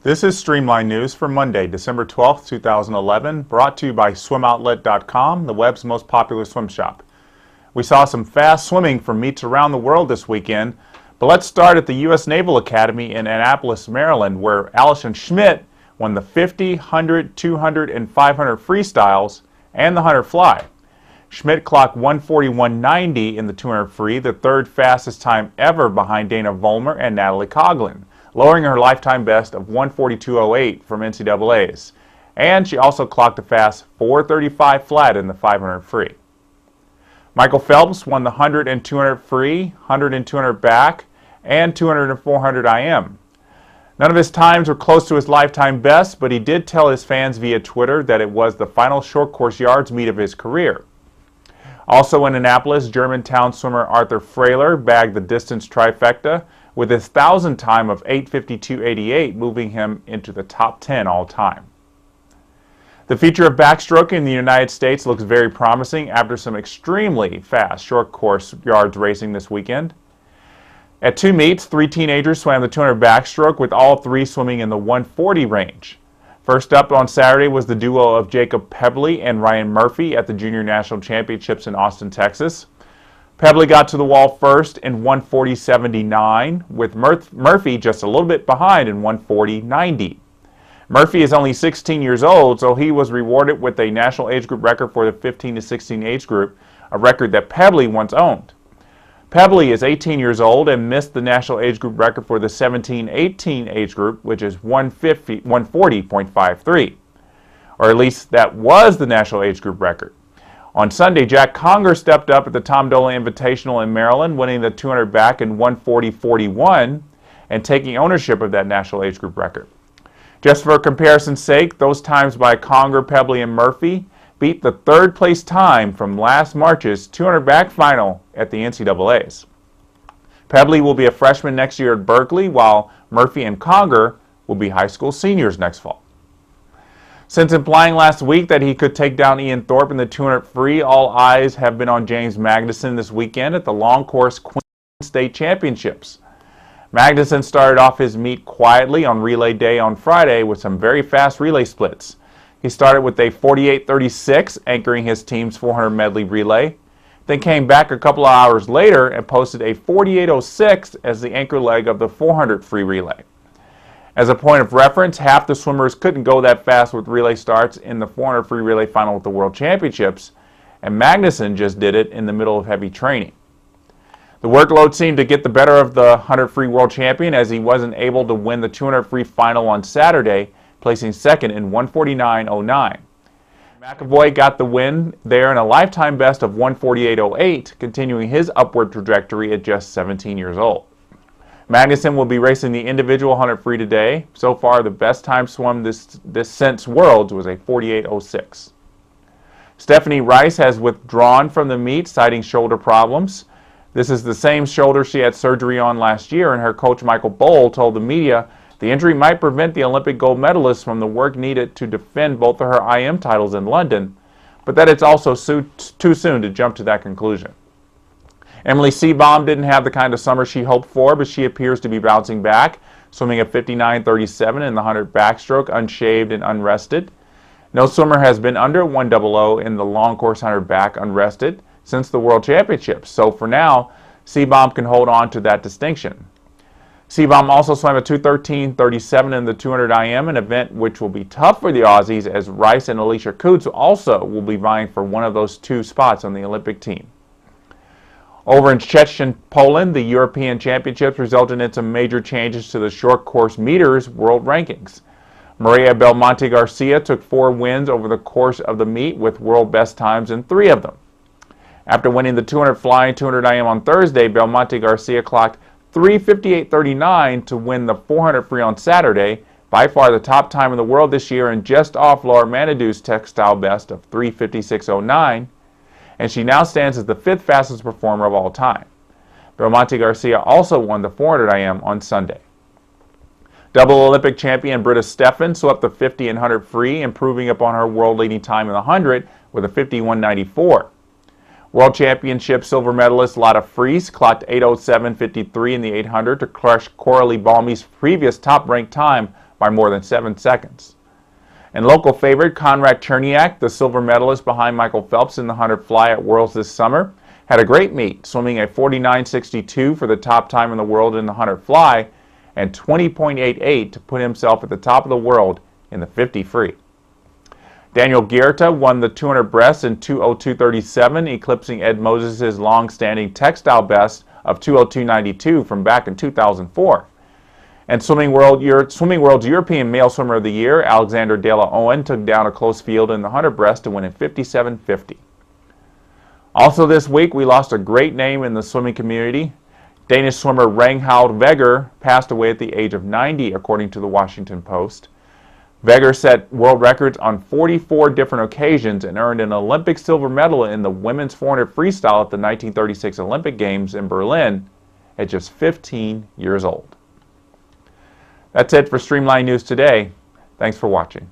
This is Streamline News for Monday, December 12, 2011, brought to you by SwimOutlet.com, the web's most popular swim shop. We saw some fast swimming from meets around the world this weekend, but let's start at the U.S. Naval Academy in Annapolis, Maryland, where Allison Schmitt won the 50, 100, 200, and 500 freestyles and the 100 fly. Schmitt clocked 141.90 in the 200 free, the third fastest time ever behind Dana Vollmer and Natalie Coughlin, lowering her lifetime best of 142.08 from NCAA's. And she also clocked a fast 4:35 flat in the 500 free. Michael Phelps won the 100 and 200 free, 100 and 200 back, and 200 and 400 IM. None of his times were close to his lifetime best, but he did tell his fans via Twitter that it was the final short course yards meet of his career. Also in Annapolis, Germantown swimmer Arthur Frailer bagged the distance trifecta with his 1,000 time of 8:52.88, moving him into the top 10 all time. The future of backstroke in the United States looks very promising after some extremely fast short course yards racing this weekend. At two meets, three teenagers swam the 200 backstroke, with all three swimming in the 140 range. First up on Saturday was the duo of Jacob Pebley and Ryan Murphy at the Junior National Championships in Austin, Texas. Pebley got to the wall first in 140.79, with Murphy just a little bit behind in 140.90. Murphy is only 16 years old, so he was rewarded with a national age group record for the 15 to 16 age group, a record that Pebley once owned. Pebley is 18 years old and missed the national age group record for the 17-18 age group, which is 140.53, or at least that was the national age group record. On Sunday, Jack Conger stepped up at the Tom Dolan Invitational in Maryland, winning the 200 back in 140.41 and taking ownership of that national age group record. Just for comparison's sake, those times by Conger, Pebley, and Murphy beat the third place time from last March's 200 back final at the NCAA's. Pebley will be a freshman next year at Berkeley, while Murphy and Conger will be high school seniors next fall. Since implying last week that he could take down Ian Thorpe in the 200 free, all eyes have been on James Magnuson this weekend at the Long Course Queen State Championships. Magnuson started off his meet quietly on relay day on Friday with some very fast relay splits. He started with a 48.36, anchoring his team's 400 medley relay, then came back a couple of hours later and posted a 48.06 as the anchor leg of the 400 free relay. As a point of reference, half the swimmers couldn't go that fast with relay starts in the 400 free relay final at the World Championships, and Magnuson just did it in the middle of heavy training. The workload seemed to get the better of the 100 free world champion, as he wasn't able to win the 200 free final on Saturday, placing second in 149.09. McAvoy got the win there in a lifetime best of 148.08, continuing his upward trajectory at just 17 years old. Magnuson will be racing the individual 100 free today. So far, the best time swum this since Worlds was a 48.06. Stephanie Rice has withdrawn from the meet, citing shoulder problems. This is the same shoulder she had surgery on last year, and her coach Michael Bohl told the media the injury might prevent the Olympic gold medalist from the work needed to defend both of her IM titles in London, but that it's also too soon to jump to that conclusion. Emily Seebohm didn't have the kind of summer she hoped for, but she appears to be bouncing back, swimming at 59.37 in the 100 backstroke, unshaved and unrested. No swimmer has been under 100 in the long course 100 back unrested since the World Championships, so for now, Seebohm can hold on to that distinction. Seebohm also swam a 2:13.37 in the 200 IM, an event which will be tough for the Aussies, as Rice and Alicia Coutts also will be vying for one of those two spots on the Olympic team. Over in Szczecin, Poland, the European Championships resulted in some major changes to the short course meters world rankings. Maria Belmonte Garcia took 4 wins over the course of the meet, with world best times in 3 of them. After winning the 200 fly and 200 IM on Thursday, Belmonte Garcia clocked 3:58.39 to win the 400 free on Saturday, by far the top time in the world this year and just off Laura Manadou's textile best of 3:56.09, and she now stands as the 5th fastest performer of all time. Belmonte Garcia also won the 400 IM on Sunday. Double Olympic champion Britta Steffen swept the 50 and 100 free, improving upon her world-leading time in the 100 with a 51.94. World Championship silver medalist Lotta Friis clocked 8:07.53 in the 800 to crush Coralie Balmy's previous top-ranked time by more than 7 seconds. And local favorite Konrad Cherniak, the silver medalist behind Michael Phelps in the 100 fly at Worlds this summer, had a great meet, swimming a 49.62 for the top time in the world in the 100 fly and 20.88 to put himself at the top of the world in the 50 free. Daniel Gierta won the 200 breast in 2:02.37, eclipsing Ed Moses' long-standing textile best of 2:02.92 from back in 2004. And Swimming World's European Male Swimmer of the Year, Alexander De La Owen, took down a close field in the 100 breast to win in 57.50. Also this week, we lost a great name in the swimming community. Danish swimmer Ragnhild Vegger passed away at the age of 90, according to the Washington Post. Vegger set world records on 44 different occasions and earned an Olympic silver medal in the women's 400 freestyle at the 1936 Olympic Games in Berlin at just 15 years old. That's it for Streamline News Today. Thanks for watching.